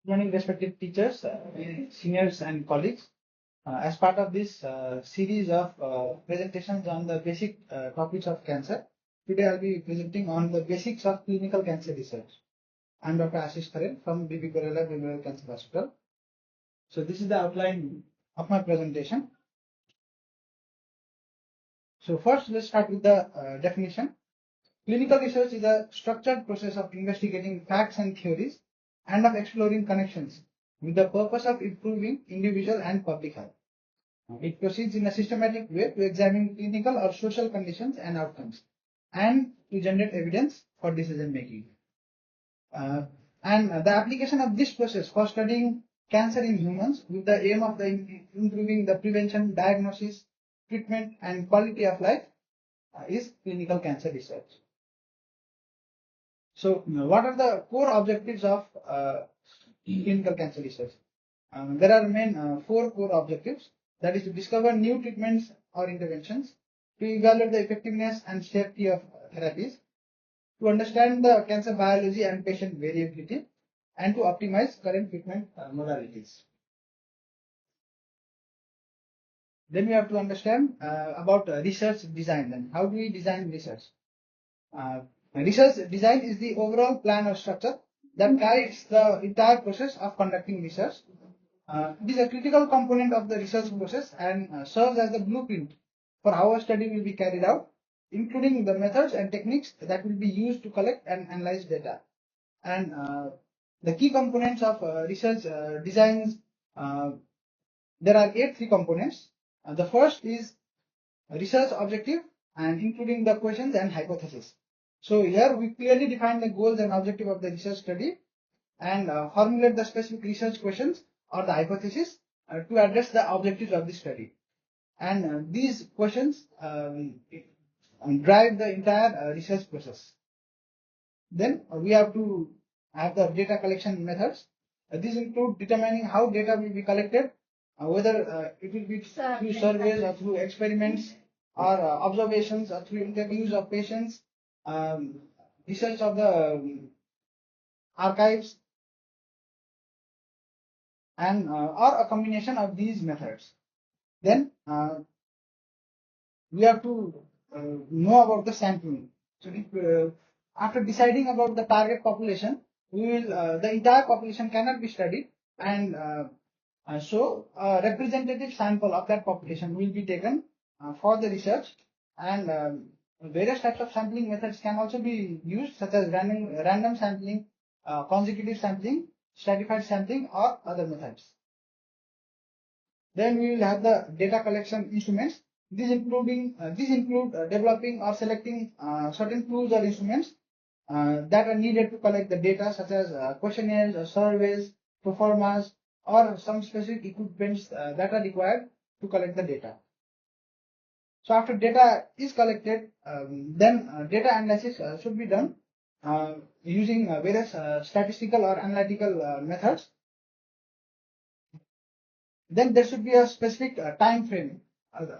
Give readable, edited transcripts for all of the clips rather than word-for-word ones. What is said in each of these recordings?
Morning, respected teachers, seniors, and colleagues. As part of this series of presentations on the basic topics of cancer, today I'll be presenting on the basics of clinical cancer research. I'm Dr. Aasish Kharel from BB Kharel Memorial Cancer Hospital. So this is the outline of my presentation. So first, let's start with the definition. Clinical research is a structured process of investigating facts and theories and of exploring connections with the purpose of improving individual and public health. It proceeds in a systematic way to examine clinical or social conditions and outcomes and to generate evidence for decision making. And the application of this process for studying cancer in humans with the aim of improving the prevention, diagnosis, treatment, and quality of life is clinical cancer research. So, what are the core objectives of clinical cancer research? There are main four core objectives. That is to discover new treatments or interventions, to evaluate the effectiveness and safety of therapies, to understand the cancer biology and patient variability, and to optimize current treatment modalities. Then we have to understand about research design. Then, how do we design research? Research design is the overall plan or structure that guides the entire process of conducting research. It is a critical component of the research process and serves as the blueprint for how a study will be carried out, including the methods and techniques that will be used to collect and analyze data. And the key components of research designs, there are 8 key components. The first is research objective and including the questions and hypothesis. So here we clearly define the goals and objective of the research study and formulate the specific research questions or the hypothesis to address the objectives of the study. And these questions drive the entire research process. Then we have to have the data collection methods. These include determining how data will be collected, whether it will be through surveys or through experiments or observations or through interviews of patients, research of the archives, and or a combination of these methods. Then we have to know about the sampling. So if, after deciding about the target population, we will the entire population cannot be studied, and so a representative sample of that population will be taken for the research, and various types of sampling methods can also be used, such as random sampling, consecutive sampling, stratified sampling, or other methods. Then we will have the data collection instruments. These include developing or selecting certain tools or instruments that are needed to collect the data, such as questionnaires or surveys, proformas, or some specific equipments that are required to collect the data. So after data is collected, then data analysis should be done using various statistical or analytical methods. Then there should be a specific time frame.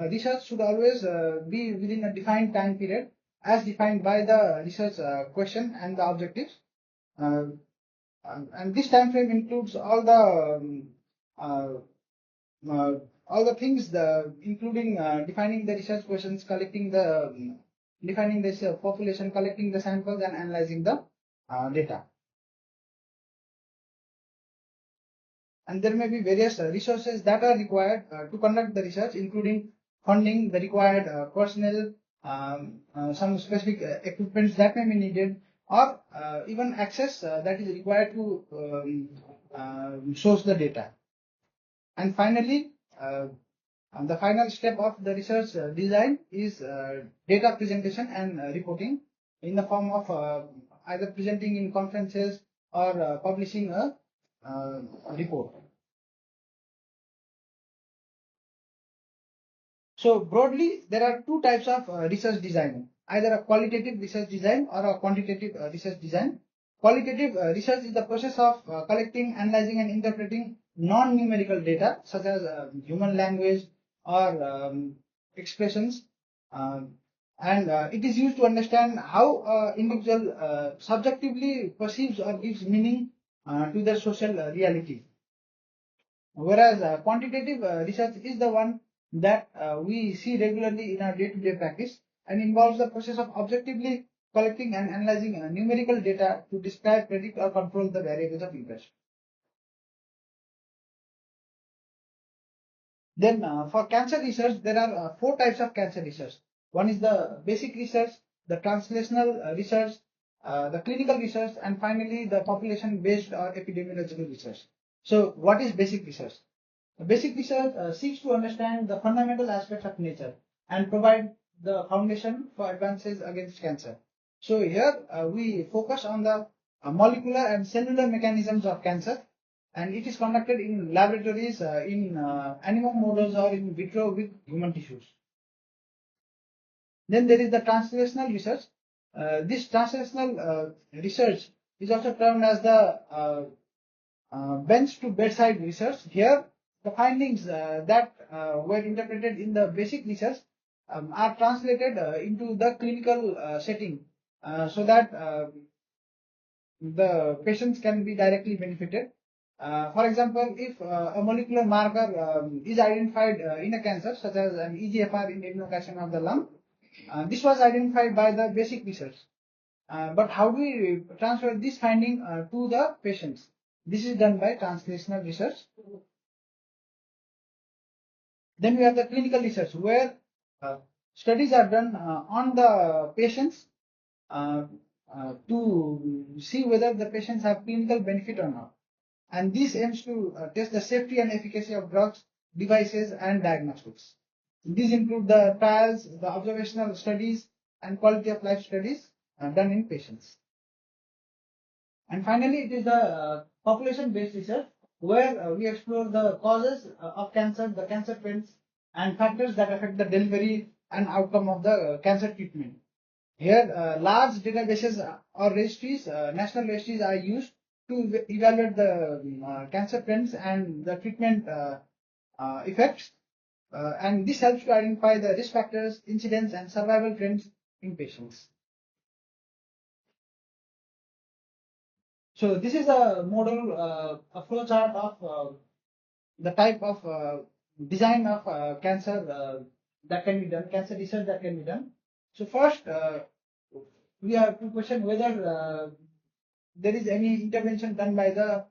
Research should always be within a defined time period as defined by the research question and the objectives. And this time frame includes all the things, including defining the research questions, defining the population, collecting the samples, and analyzing the data. And there may be various resources that are required to conduct the research, including funding, the required personnel, some specific equipments that may be needed, or even access that is required to source the data. And finally, the final step of the research design is data presentation and reporting in the form of either presenting in conferences or publishing a report. So broadly, there are 2 types of research design, either a qualitative research design or a quantitative research design. Qualitative research is the process of collecting, analyzing, and interpreting non-numerical data, such as human language or expressions, and it is used to understand how individual subjectively perceives or gives meaning to the social reality. Whereas quantitative research is the one that we see regularly in our day-to-day practice and involves the process of objectively collecting and analyzing numerical data to describe, predict, or control the variables of interest. Then for cancer research, there are four types of cancer research. One is the basic research, the translational research, the clinical research, and finally the population-based or epidemiological research. So what is basic research? Basic research seeks to understand the fundamental aspects of nature and provide the foundation for advances against cancer. So here we focus on the molecular and cellular mechanisms of cancer, and it is conducted in laboratories in animal models or in vitro with human tissues. Then there is the translational research. This translational research is also termed as the bench to bedside research. Here, the findings that were interpreted in the basic research are translated into the clinical setting so that the patients can be directly benefited. For example, if a molecular marker is identified in a cancer, such as an EGFR in adenocarcinoma of the lung, this was identified by the basic research. But how do we transfer this finding to the patients? This is done by translational research. Then we have the clinical research, where studies are done on the patients to see whether the patients have clinical benefit or not. And this aims to test the safety and efficacy of drugs, devices, and diagnostics. These include the trials, the observational studies, and quality of life studies done in patients. And finally, it is the population-based research, where we explore the causes of cancer, the cancer trends, and factors that affect the delivery and outcome of the cancer treatment. Here, large databases or registries, national registries are used to evaluate the cancer trends and the treatment effects. And this helps to identify the risk factors, incidence, and survival trends in patients. So this is a model, a flow chart of the type of design of cancer that can be done, cancer research that can be done. So first, we have to question whether there is any intervention done by the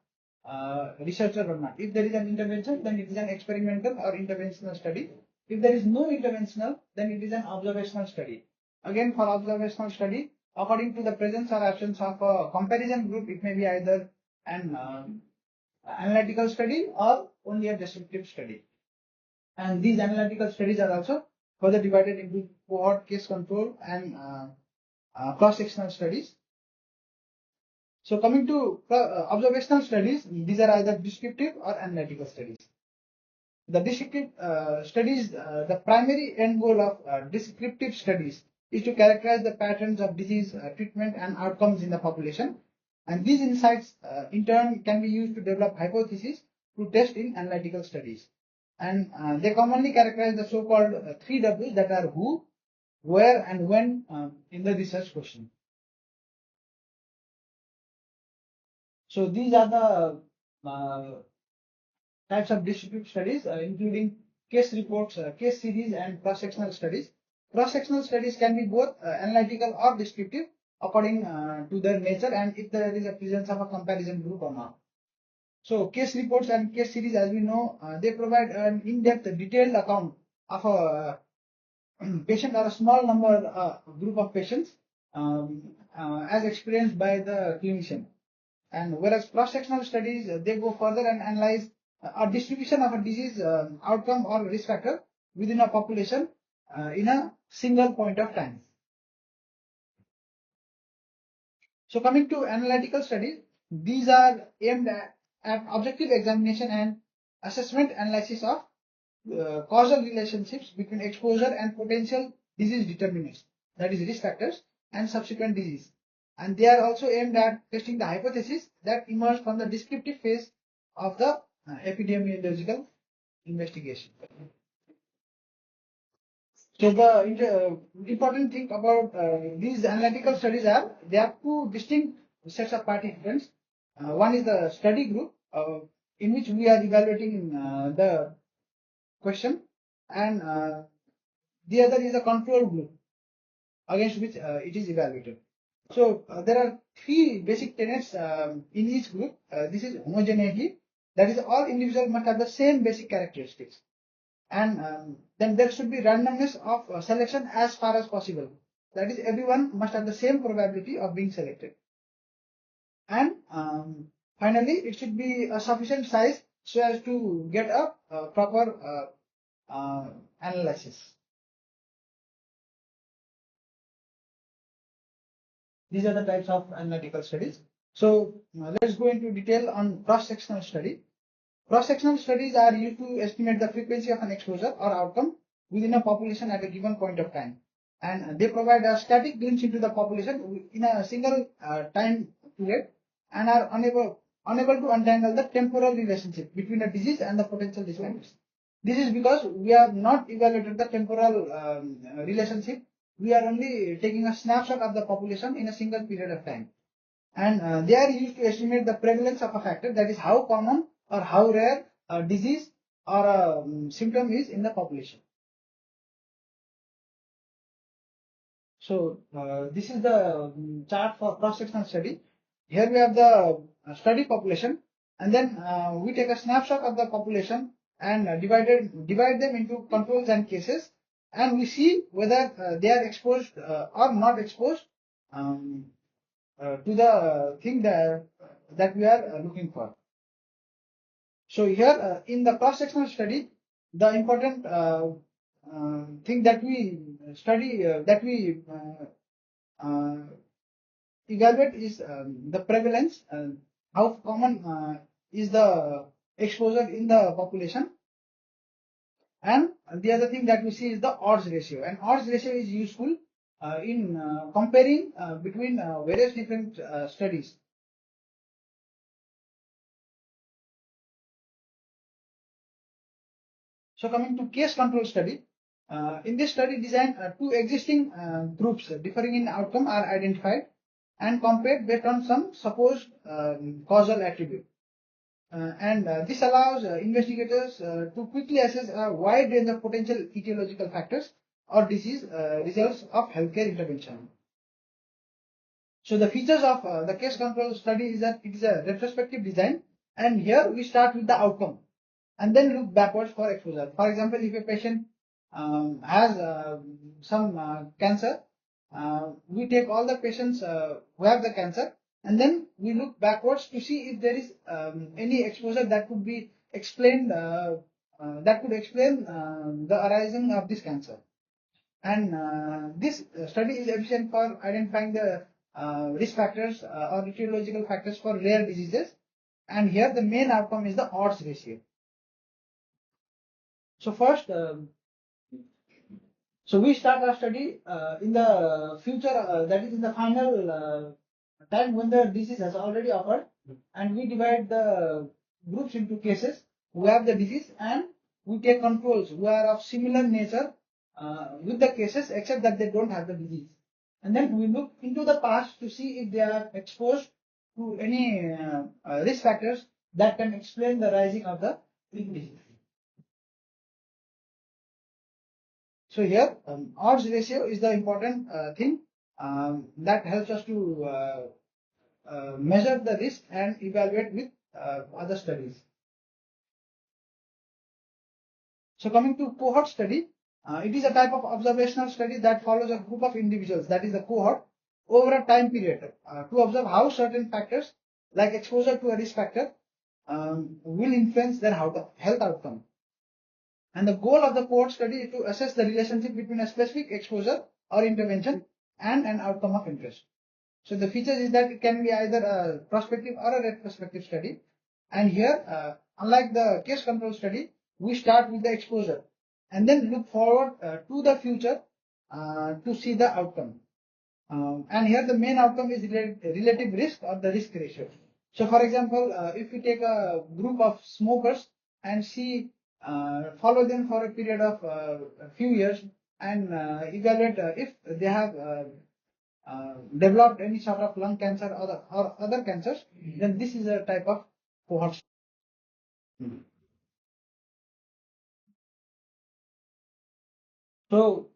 researcher or not. If there is an intervention, then it is an experimental or interventional study. If there is no interventional, then it is an observational study. Again, for observational study, according to the presence or absence of a comparison group, it may be either an analytical study or only a descriptive study. And these analytical studies are also further divided into cohort, case control, and cross-sectional studies. So coming to observational studies, these are either descriptive or analytical studies. The descriptive studies, the primary end goal of descriptive studies is to characterize the patterns of disease treatment and outcomes in the population. And these insights, in turn, can be used to develop hypotheses to test in analytical studies. And they commonly characterize the so-called three W's, that are who, where, and when in the research question. So these are the types of descriptive studies, including case reports, case series, and cross-sectional studies. Cross-sectional studies can be both analytical or descriptive according to their nature and if there is a presence of a comparison group or not. So case reports and case series, as we know, they provide an in-depth, detailed account of a patient or a small number group of patients as experienced by the clinician. And whereas cross-sectional studies, they go further and analyze a distribution of a disease outcome or risk factor within a population in a single point of time. So coming to analytical studies, these are aimed at objective examination and assessment analysis of causal relationships between exposure and potential disease determinants, that is risk factors, and subsequent disease. And they are also aimed at testing the hypothesis that emerge from the descriptive phase of the epidemiological investigation. So the important thing about these analytical studies are they have two distinct sets of participants. One is the study group, in which we are evaluating the question, and the other is a control group against which it is evaluated. So there are three basic tenets in each group. This is homogeneity, that is all individuals must have the same basic characteristics, and then there should be randomness of selection as far as possible. That is, everyone must have the same probability of being selected, and finally it should be a sufficient size so as to get a proper analysis. These are the types of analytical studies. So let's go into detail on cross-sectional study. Cross-sectional studies are used to estimate the frequency of an exposure or outcome within a population at a given point of time. And they provide a static glimpse into the population in a single time period, and are unable to untangle the temporal relationship between a disease and the potential disadvantage. This is because we have not evaluated the temporal relationship. We are only taking a snapshot of the population in a single period of time. And they are used to estimate the prevalence of a factor, that is how common or how rare a disease or a symptom is in the population. So this is the chart for cross-sectional study. Here we have the study population, and then we take a snapshot of the population and divide them into controls and cases, and we see whether they are exposed or not exposed to the thing that we are looking for. So here in the cross-sectional study, the important thing that we study evaluate is the prevalence, how common is the exposure in the population, and the other thing that we see is the odds ratio. And odds ratio is useful in comparing between various different studies. So coming to case control study, in this study design, two existing groups differing in outcome are identified and compared based on some supposed causal attribute. And this allows investigators to quickly assess a wide range of potential etiological factors or disease results of healthcare intervention. So the features of the case control study is that it is a retrospective design, and here we start with the outcome and then look backwards for exposure. For example, if a patient has some cancer, we take all the patients who have the cancer, and then we look backwards to see if there is any exposure that could be explained, that could explain the arising of this cancer. And this study is efficient for identifying the risk factors or etiological factors for rare diseases. And here the main outcome is the odds ratio. So first, so we start our study in the future, that is in the final time when the disease has already occurred, and we divide the groups into cases who have the disease, and we take controls who are of similar nature with the cases except that they don't have the disease. And then we look into the past to see if they are exposed to any risk factors that can explain the rising of the disease. So here, odds ratio is the important thing that helps us to measure the risk and evaluate with other studies. So coming to cohort study, it is a type of observational study that follows a group of individuals, that is the cohort, over a time period to observe how certain factors like exposure to a risk factor will influence their health outcome. And the goal of the cohort study is to assess the relationship between a specific exposure or intervention and an outcome of interest. So the features is that it can be either a prospective or a retrospective study. And here, unlike the case control study, we start with the exposure and then look forward to the future to see the outcome. And here the main outcome is relative risk or the risk ratio. So for example, if we take a group of smokers and follow them for a period of a few years and evaluate if they have developed any sort of lung cancer or other cancers, then this is a type of cohort. So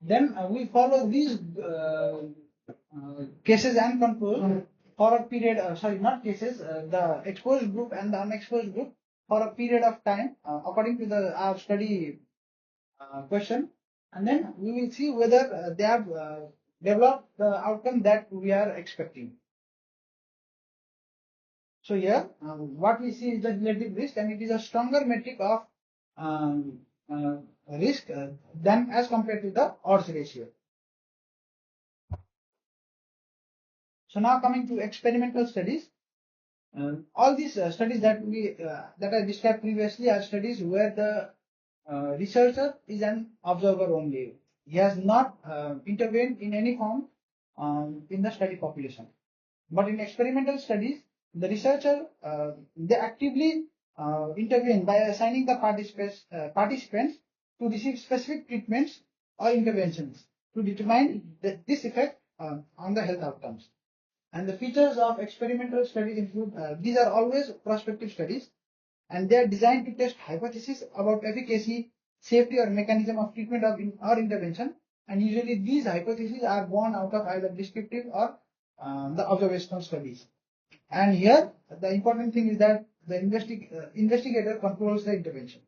then we follow these cases and control for a period, sorry, not cases, the exposed group and the unexposed group for a period of time according to our study question, and then we will see whether they have developed the outcome that we are expecting. So here, what we see is the relative risk, and it is a stronger metric of um, risk than as compared to the odds ratio. So now coming to experimental studies, all these studies that I described previously are studies where the researcher is an observer only. He has not intervened in any form in the study population. But in experimental studies, the researcher they actively intervene by assigning the participants to receive specific treatments or interventions to determine this effect on the health outcomes. And the features of experimental studies include these are always prospective studies, and they are designed to test hypotheses about efficacy, safety, or mechanism of treatment or intervention. And usually these hypotheses are born out of either descriptive or the observational studies. And here, the important thing is that the investigator controls the intervention.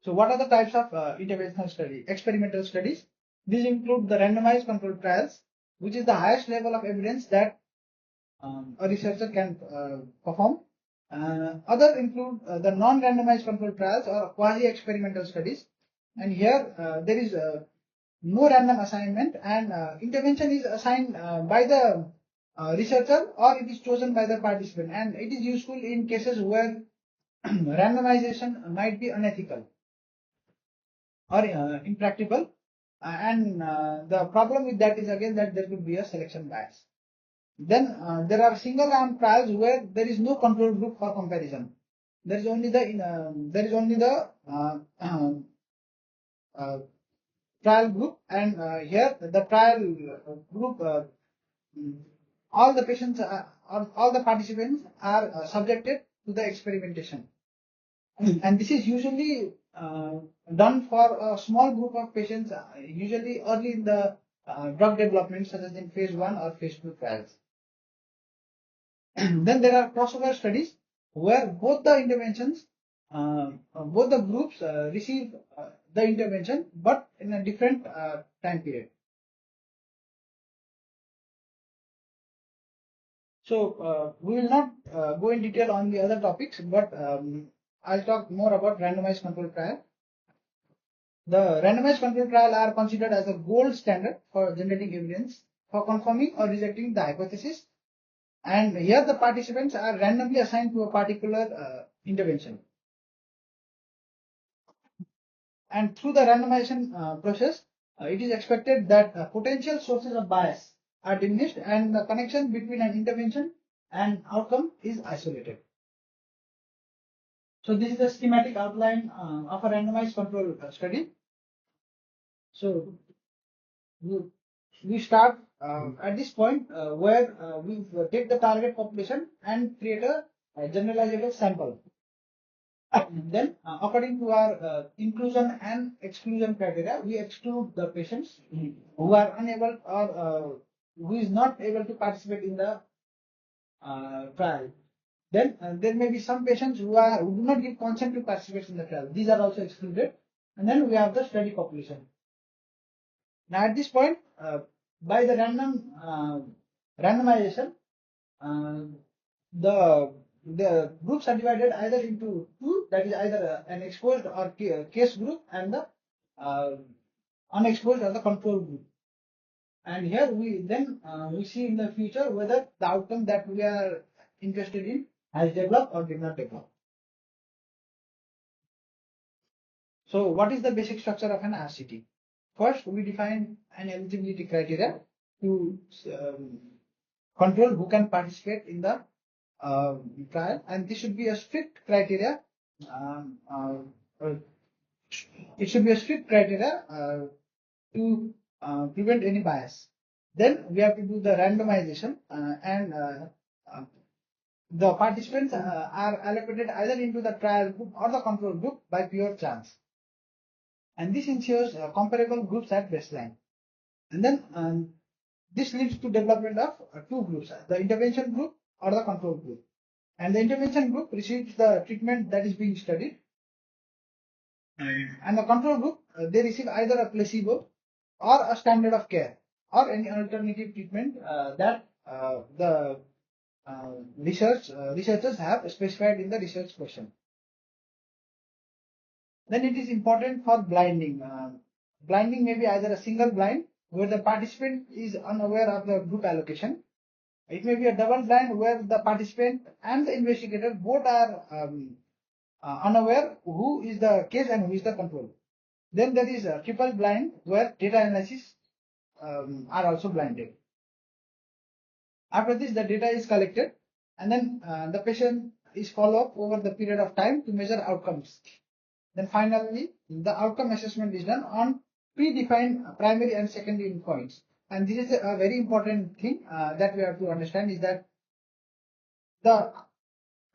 So what are the types of interventional study, experimental studies? These include the randomized controlled trials, which is the highest level of evidence that a researcher can perform. Other include the non-randomized controlled trials or quasi-experimental studies. And here there is no random assignment, and intervention is assigned by the researcher, or it is chosen by the participant. And it is useful in cases where randomization might be unethical or impractical. And the problem with that is again that there could be a selection bias. Then there are single arm trials where there is no control group for comparison. There is only the trial group, and here the trial group, all the patients, all the participants are subjected to the experimentation, and this is usually done for a small group of patients, usually early in the drug development, such as in phase 1 or phase 2 trials. Then there are crossover studies where both the interventions, both the groups receive the intervention, but in a different time period. So we will not go in detail on the other topics, but I'll talk more about randomized controlled trial. The randomized controlled trial are considered as a gold standard for generating evidence for confirming or rejecting the hypothesis. And here the participants are randomly assigned to a particular intervention. And through the randomization process, it is expected that potential sources of bias are diminished and the connection between an intervention and outcome is isolated. So this is the schematic outline of a randomized control study. So we start at this point where we take the target population and create a generalizable sample. Then, according to our inclusion and exclusion criteria, we exclude the patients who are unable or who is not able to participate in the trial. Then there may be some patients who do not give consent to participate in the trial. These are also excluded. And then we have the study population. Now at this point, by the randomization, the groups are divided either into two, that is either an exposed or case group, and the unexposed or the control group. And here we see in the future whether the outcome that we are interested in has developed or did not develop. So what is the basic structure of an RCT? First, we define an eligibility criteria to control who can participate in the trial, and this should be a strict criteria. It should be a strict criteria to prevent any bias. Then we have to do the randomization and the participants are allocated either into the trial group or the control group by pure chance. And this ensures comparable groups at baseline. And then this leads to development of two groups, the intervention group or the control group. And the intervention group receives the treatment that is being studied. And the control group, they receive either a placebo or a standard of care or any alternative treatment that the researchers have specified in the research question. Then it is important for blinding. Blinding may be either a single blind where the participant is unaware of the group allocation. It may be a double blind where the participant and the investigator both are unaware who is the case and who is the control. Then there is a triple blind where data analysis are also blinded. After this, the data is collected and then the patient is followed up over the period of time to measure outcomes. Then finally, the outcome assessment is done on predefined primary and secondary endpoints. And this is a very important thing that we have to understand is that the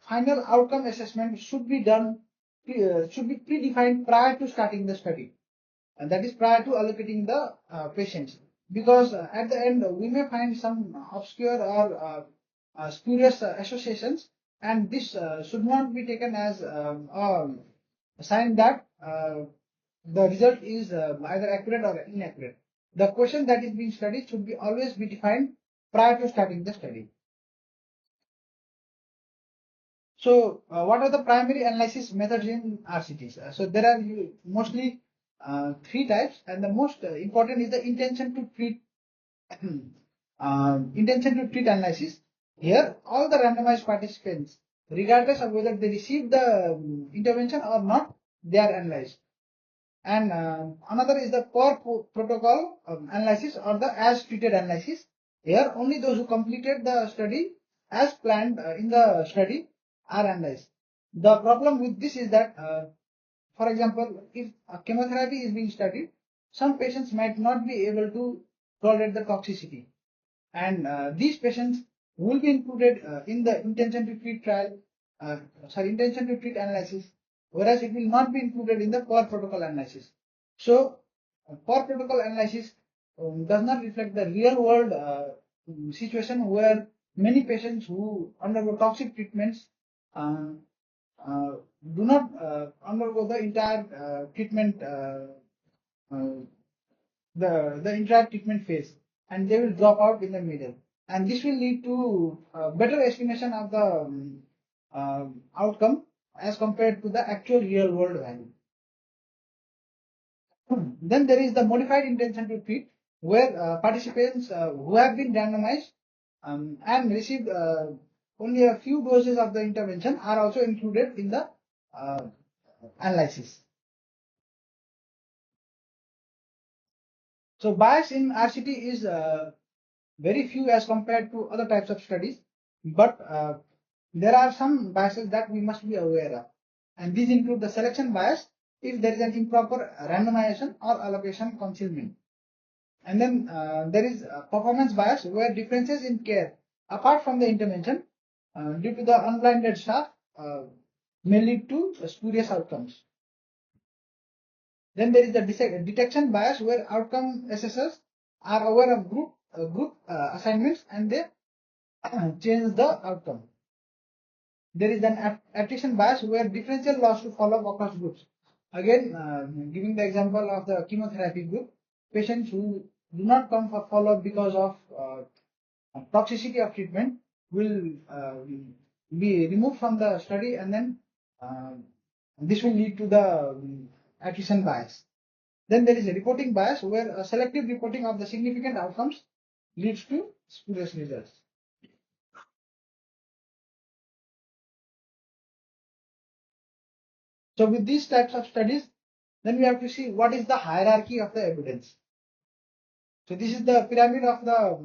final outcome assessment should be done, should be predefined prior to starting the study. And that is prior to allocating the patients. Because at the end, we may find some obscure or spurious associations, and this should not be taken as a sign that the result is either accurate or inaccurate. The question that is being studied should be always be defined prior to starting the study. So, what are the primary analysis methods in RCTs? So, there are mostly three types, and the most important is the intention to treat analysis. Here, all the randomized participants, regardless of whether they receive the intervention or not, they are analyzed. And another is the per protocol analysis or the as treated analysis. Here, only those who completed the study as planned in the study are analyzed. The problem with this is that, for example, if chemotherapy is being studied, some patients might not be able to tolerate the toxicity, and these patients will be included in the intention to treat trial, intention to treat analysis, whereas it will not be included in the per protocol analysis. So, per protocol analysis does not reflect the real world situation where many patients who undergo toxic treatments uh, do not undergo the entire treatment, the entire treatment phase, and they will drop out in the middle. And this will lead to better estimation of the outcome as compared to the actual real world value. Then there is the modified intention to treat, where participants who have been randomized and received only a few doses of the intervention are also included in the analysis. So bias in RCT is very few as compared to other types of studies, but there are some biases that we must be aware of, and these include the selection bias if there is an improper randomization or allocation concealment. And then there is performance bias where differences in care apart from the intervention due to the unblinded staff may lead to spurious outcomes. Then there is the detection bias where outcome assessors are aware of group assignments and they change the outcome. There is an attrition bias where differential loss to follow-up across groups. Again, giving the example of the chemotherapy group, patients who do not come for follow-up because of toxicity of treatment will be removed from the study, and then this will lead to the attrition bias. Then there is a reporting bias where a selective reporting of the significant outcomes leads to spurious results. So with these types of studies, then we have to see what is the hierarchy of the evidence. So this is the pyramid of the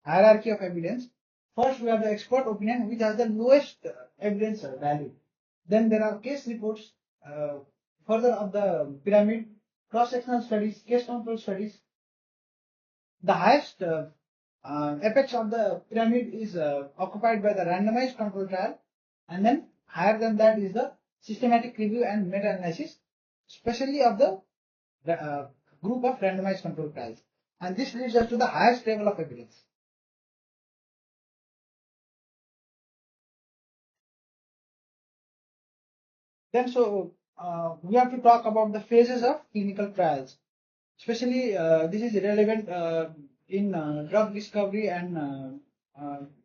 hierarchy of evidence. First, we have the expert opinion, which has the lowest evidence value. Then there are case reports further up the pyramid, cross-sectional studies, case control studies. The highest apex of the pyramid is occupied by the randomized control trial, and then higher than that is the systematic review and meta-analysis, especially of the group of randomized control trials. And this leads us to the highest level of evidence. Then we have to talk about the phases of clinical trials. Especially this is relevant in drug discovery and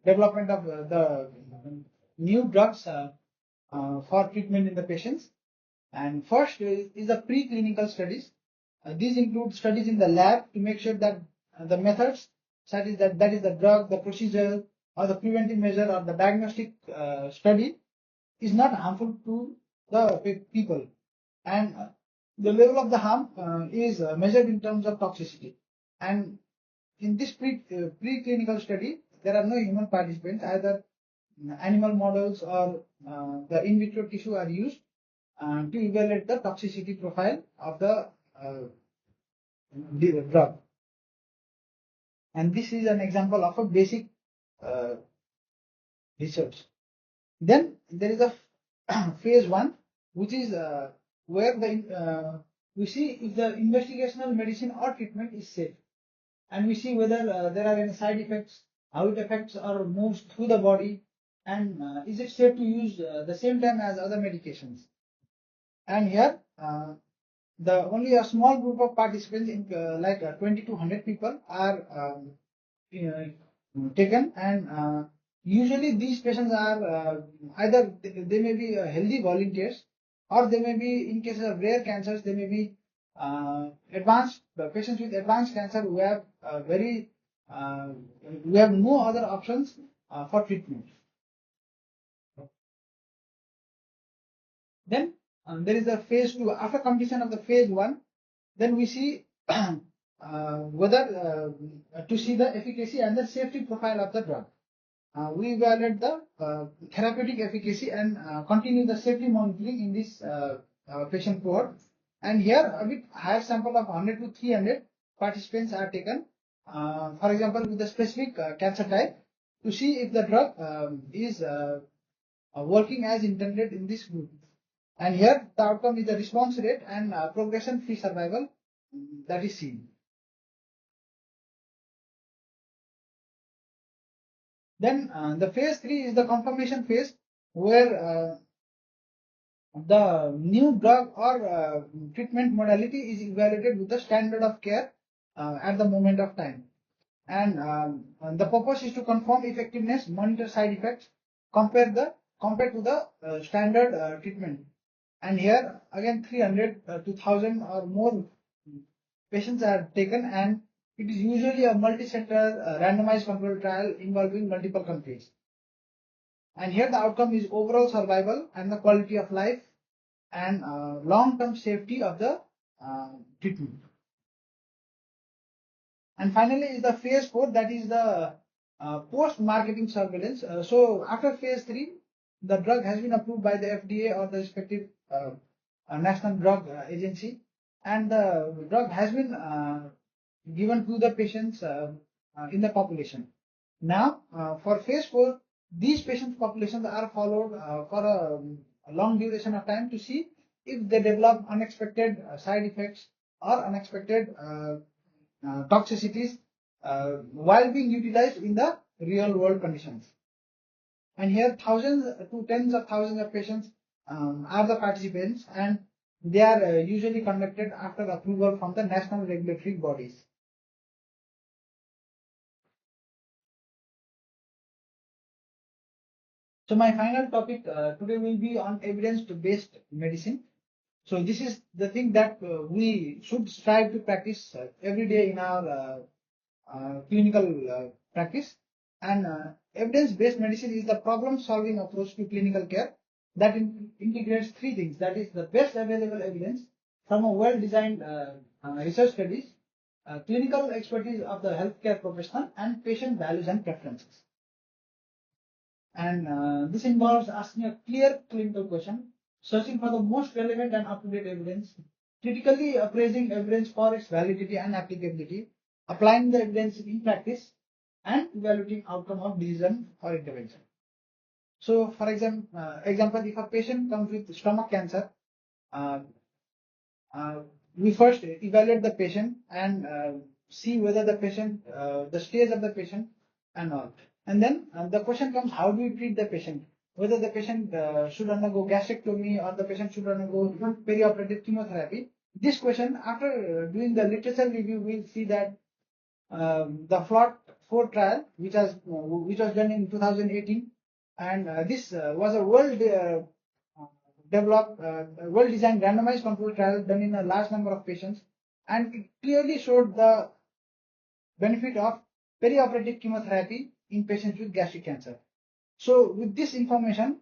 development of the new drugs for treatment in the patients. And first is the preclinical studies. These include studies in the lab to make sure that the methods, that is the drug, the procedure, or the preventive measure, or the diagnostic study is not harmful to the people. And the level of the harm is measured in terms of toxicity. And in this preclinical study, there are no human participants, either animal models or the in vitro tissue are used to evaluate the toxicity profile of the drug. And this is an example of a basic research. Then there is a phase 1, which is where we see if the investigational medicine or treatment is safe, and we see whether there are any side effects, how it affects or moves through the body, and is it safe to use the same time as other medications. And here the only a small group of participants in like 20 to 100 people are taken, and usually these patients are either they may be healthy volunteers, or they may be, in cases of rare cancers, they may be advanced patients with advanced cancer who have we have no other options for treatment. Then there is a phase 2. After completion of the phase 1, then we see whether to see the efficacy and the safety profile of the drug. We evaluate the therapeutic efficacy and continue the safety monitoring in this patient cohort. And here a bit higher sample of 100 to 300 participants are taken, for example, with a specific cancer type, to see if the drug is working as intended in this group. And here the outcome is the response rate and progression-free survival that is seen. Then the phase 3 is the confirmation phase, where the new drug or treatment modality is evaluated with the standard of care at the moment of time. And the purpose is to confirm effectiveness, monitor side effects, compared to the standard treatment. And here again 300 to 1000 or more patients are taken, and it is usually a multi-center randomized controlled trial involving multiple countries. And here the outcome is overall survival and the quality of life and long-term safety of the treatment. And finally is the phase 4, that is the post-marketing surveillance. So after phase 3, the drug has been approved by the FDA or the respective national drug agency, and the drug has been given to the patients in the population. Now for phase 4, these patient populations are followed for a long duration of time to see if they develop unexpected side effects or unexpected toxicities while being utilized in the real world conditions. And here thousands to tens of thousands of patients are the participants, and they are usually conducted after approval from the national regulatory bodies. So my final topic today will be on evidence-based medicine. So this is the thing that we should strive to practice every day in our clinical practice. And evidence-based medicine is the problem-solving approach to clinical care that integrates three things. That is the best available evidence from a well-designed research studies, clinical expertise of the healthcare professional, and patient values and preferences. And this involves asking a clear clinical question, searching for the most relevant and up-to-date evidence, critically appraising evidence for its validity and applicability, applying the evidence in practice, and evaluating outcome of decision or intervention. So, for example, if a patient comes with stomach cancer, uh, uh, we first evaluate the patient and see whether the patient, the stage of the patient and all. And then the question comes, how do we treat the patient? Whether the patient should undergo gastrectomy or the patient should undergo perioperative chemotherapy. This question, after doing the literature review, we'll see that the FLOT 4 trial, which was done in 2018, and this was a well designed randomized controlled trial done in a large number of patients, and it clearly showed the benefit of perioperative chemotherapy in patients with gastric cancer. So, with this information,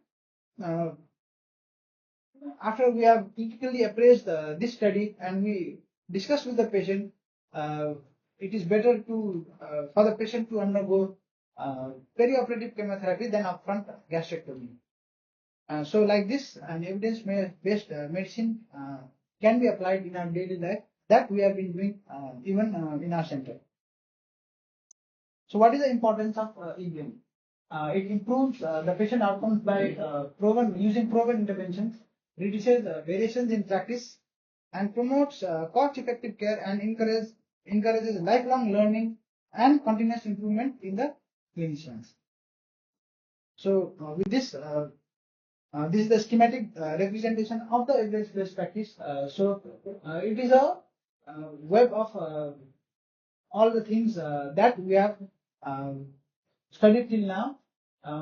uh, after we have critically appraised this study and we discussed with the patient, uh, it is better to for the patient to undergo perioperative chemotherapy than upfront gastrectomy. So, like this, an evidence-based medicine can be applied in our daily life that we have been doing even in our center. So, what is the importance of EBM? It improves the patient outcomes by using proven interventions, reduces variations in practice, and promotes cost-effective care and encourages lifelong learning and continuous improvement in the clinicians. So, with this, this is the schematic representation of the evidence-based practice. It is a web of all the things that we have studied till now.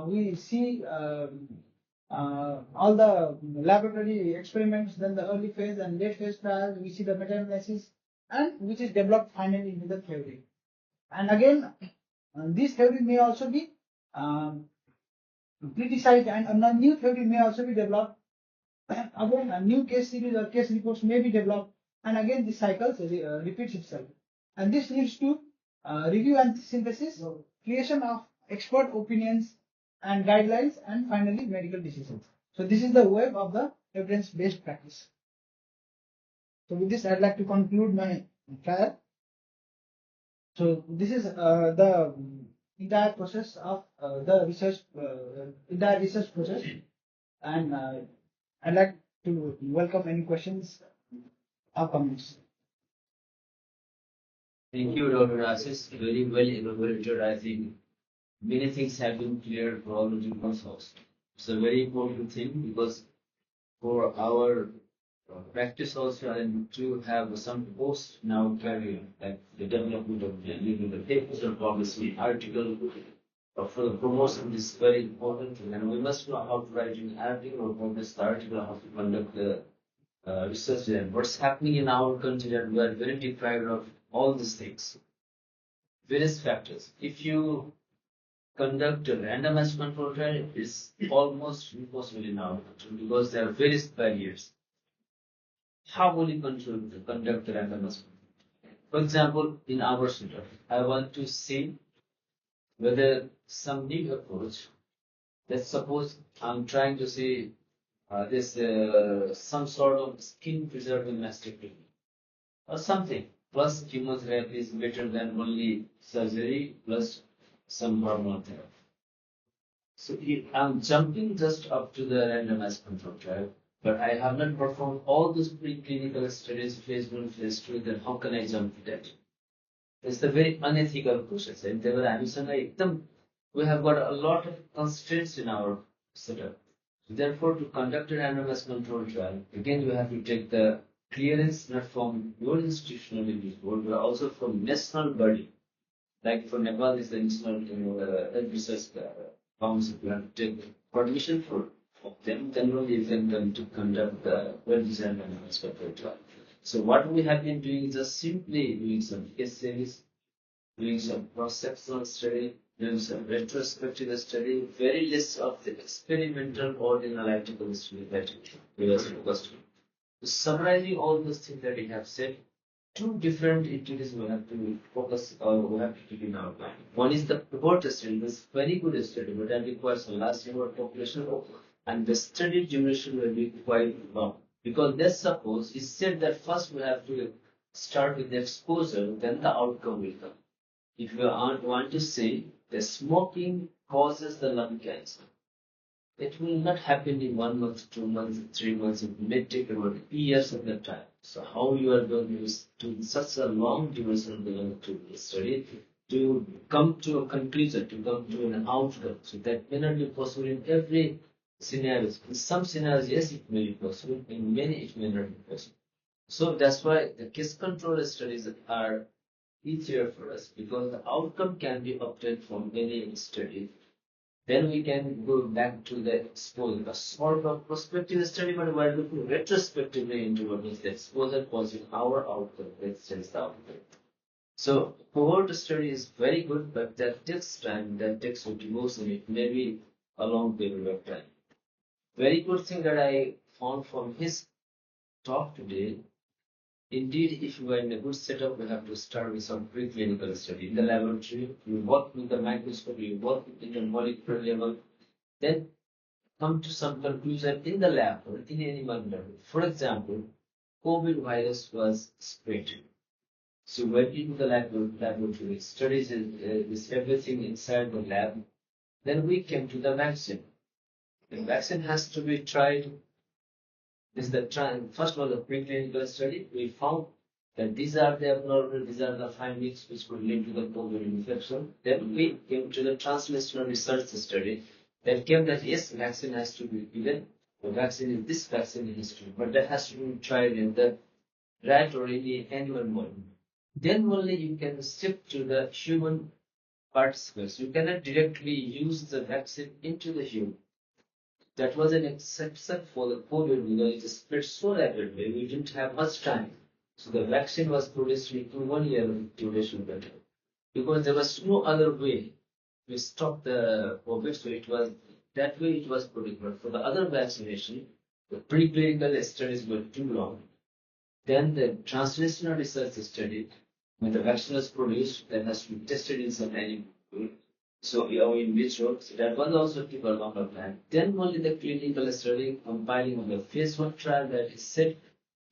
We see all the laboratory experiments, then the early phase and late phase trials. We see the meta-analysis, and which is developed finally into the theory. And again, this theory may also be criticized, and a new theory may also be developed. Again, a new case series or case reports may be developed, and again, this cycle repeats itself. And this leads to review and synthesis, creation of expert opinions and guidelines, and finally, medical decisions. So, this is the web of the evidence-based practice. So, with this, I'd like to conclude my trial. So, this is the entire process of the entire research process, and I'd like to welcome any questions or comments. Thank you, Dr. Aasish. Very well elaborated. I think many things have been cleared for all the house. It's a very important thing because for our practice also and to have some post now career, like the development of the papers or policy article for the promotion is very important, and we must know how to write an article or publish the article, how to conduct the research. And what's happening in our country that we are very deprived of all these things. Various factors. If you conduct a randomized control trial, it's almost impossible in our country because there are various barriers. How will you conduct a randomized control? For example, in our center, I want to see whether some new approach. Let's suppose I'm trying to see this some sort of skin preserving mastectomy or something. Plus chemotherapy is better than only surgery plus some hormone therapy. So I'm jumping just up to the randomized control trial, but I have not performed all those preclinical studies, phase 1, phase 2, then how can I jump to that? It's a very unethical process. And we have got a lot of constraints in our setup. Therefore, to conduct a randomized control trial, again, you have to take the clearance not from your institutional board, but also from national body. Like for Nepal is the national research council. You have to take permission from them, then only you can come to conduct the well-designed randomized control trial. So what we have been doing is just simply doing some case series, doing some cross-sectional study, doing some retrospective study, very less of the experimental or analytical study that we are focused on. Summarizing all those things that we have said, two different entities we have to focus or we have to keep in our mind. One is the pivot study, this very good study, but that requires a large number of population, and the study duration will be quite long. Because let's suppose it's said that first we have to start with the exposure, then the outcome will come. if you want to say that smoking causes the lung cancer, it will not happen in 1 month, 2 months, 3 months. It may take about years of the time. So how you are going to do such a long duration of the longitudinal study to come to a conclusion, to come to an outcome. So that may not be possible in every scenario. In some scenarios, yes, it may be possible. In many, it may not be possible. So that's why the case control studies are easier for us because the outcome can be obtained from any study. Then we can go back to the exposure, a sort of prospective study, but we're looking retrospectively into what is the exposure causing our outcome. That's just the outcome. So cohort study is very good, but that takes time, that takes devotion. It may be a long period of time. Very good thing that I found from his talk today. Indeed, if you are in a good setup, you have to start with some preclinical study. In the laboratory, you work with the microscope, you work in the molecular level, then come to some conclusion in the lab or in animal level. For example, COVID virus was spread. So went into the laboratory, studies this everything inside the lab. Then we came to the vaccine. The vaccine has to be tried. This is the first was a preclinical study. We found that these are the abnormal, these are the findings which could lead to the COVID infection. Then we came to the translational research study that came that yes, vaccine has to be given. The vaccine is this vaccine has to be, but that has to be tried in the rat or any animal model. Then only you can shift to the human participants. You cannot directly use the vaccine into the human. That was an exception for the COVID because it spread so rapidly. We didn't have much time. So the vaccine was produced within 1 year of duration better. Because there was no other way to stop the COVID. So it was that way it was produced. But for the other vaccination, the preclinical studies were too long. Then the translational research study, when the vaccine was produced, that has to be tested in some animal. So in vitro, so that was also took a longer time. Then only the clinical study compiling of the phase 1 trial that is set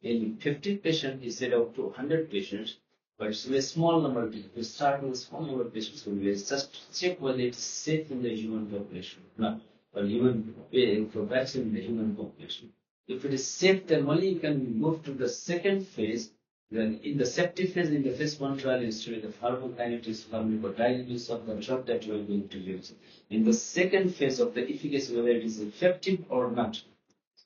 in 50 patients is set up to 100 patients, but it's a small number. We start with a small number of patients, so we just check whether it's safe in the human population, not or even for vaccine in the human population. If it is safe, then only you can move to the second phase. Then in the safety phase, in the phase 1 trial, you study the pharmacokinetics, pharmacodynamics of the drug that you are going to use. In the second phase of the efficacy, whether it is effective or not,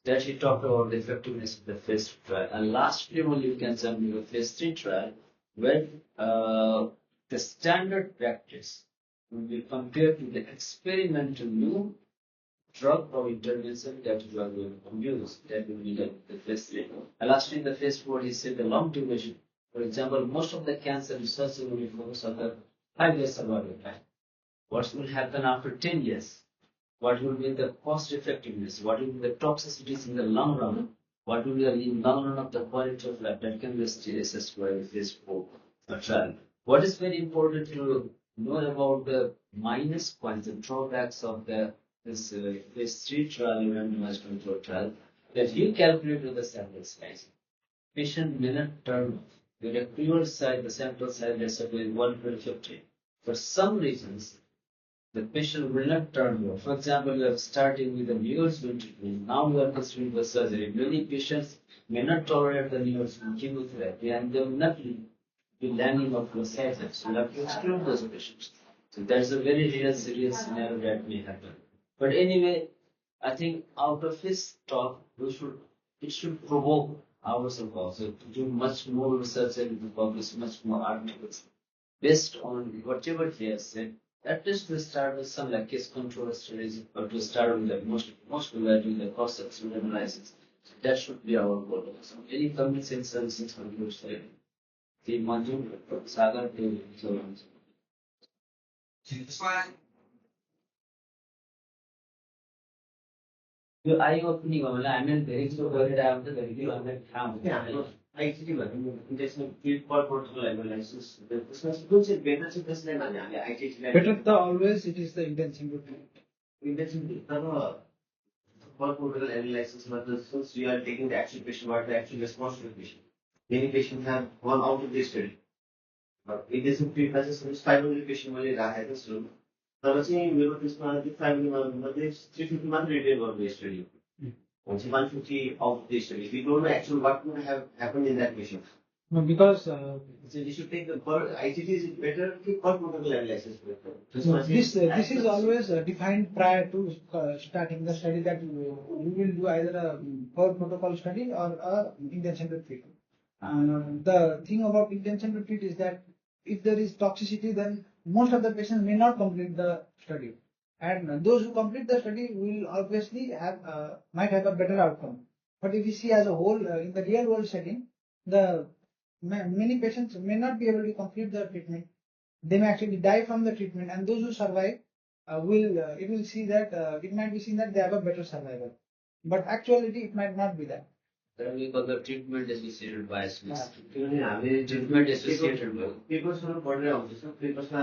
that he talked about the effectiveness of the phase 2 trial. And lastly, only you can jump to the phase 3 trial, where the standard practice will be compared to the experimental new drug or intervention that you are going to use. That will be the phase 3. And lastly, in the phase 4, he said the long duration. For example, most of the cancer research will be focused on the 5 years survival time. What will happen after 10 years? What will be the cost effectiveness? What will be the toxicities in the long run? What will be the long run of the quality of life? That can be assessed by the phase 4 trial. What is very important to know about the minus points, the drawbacks of this phase 3 trial, randomized control trial, that you calculate with the sample size. Patient may not turn off. With a clear size, the sample size, let's suppose 150. For some reasons, the patient will not turn off. For example, you are starting with the neoadjuvant treatment. Now you are considering the surgery. Many patients may not tolerate the neoadjuvant chemotherapy and they will not be landing of the side effects. So you have to exclude those patients. So that's a very real, serious scenario that may happen. But anyway, I think out of his talk, it should provoke ourselves also to do much more research and to publish much more articles based on whatever he has said. At least we start with some like case control studies, but to start with the most we are doing the cost estimate analysis. So that should be our goal. So any comments and suggestions from your side? The Manju, Sagar, so on. यो आएको पनि होला हामीले धेरै जस्तो गरेर आउँछ धेरै त्यो हामीलाई थाहा हुन्छ आइसिटी भन्ने त्यसमा फिल्ड प्रोटोकल एनालाइसिस त्यसमा कुन चाहिँ बेटर चाहिँ त्यसलाई माने हामीले ICT Better the always it is the intention to intention तर प्रोटोकल एनालाइसिसमा त since we are taking the actual patient what the actual response to the patient many patients have gone out of the study विदेशी ट्रिटमा चाहिँ 500 patient मैले राखेको छु तर चाहिँ मेरो त्यसमा त्यो 500 मध्ये 350 मात्र रिटेन गर्नु स्टडी हुन्छ 150 of the study. We don't know actually what would have happened in that patient. No, because So we should take the per ICT is better to per protocol analysis. this is always defined prior to starting the study that you will do either a per protocol study or a intention to treat. The thing about intention to treat is that if there is toxicity, then most of the patients may not complete the study, and those who complete the study will obviously have might have a better outcome. But if you see as a whole in the real world setting, the many patients may not be able to complete the treatment. They may actually die from the treatment, and those who survive it will see that it might be seen that they have a better survival. But actuality, it might not be that. Then we call the treatment associated bias. किनभने हामीले Treatment associated bias. पेपर्समा पढेर आउँछ पेपर्समा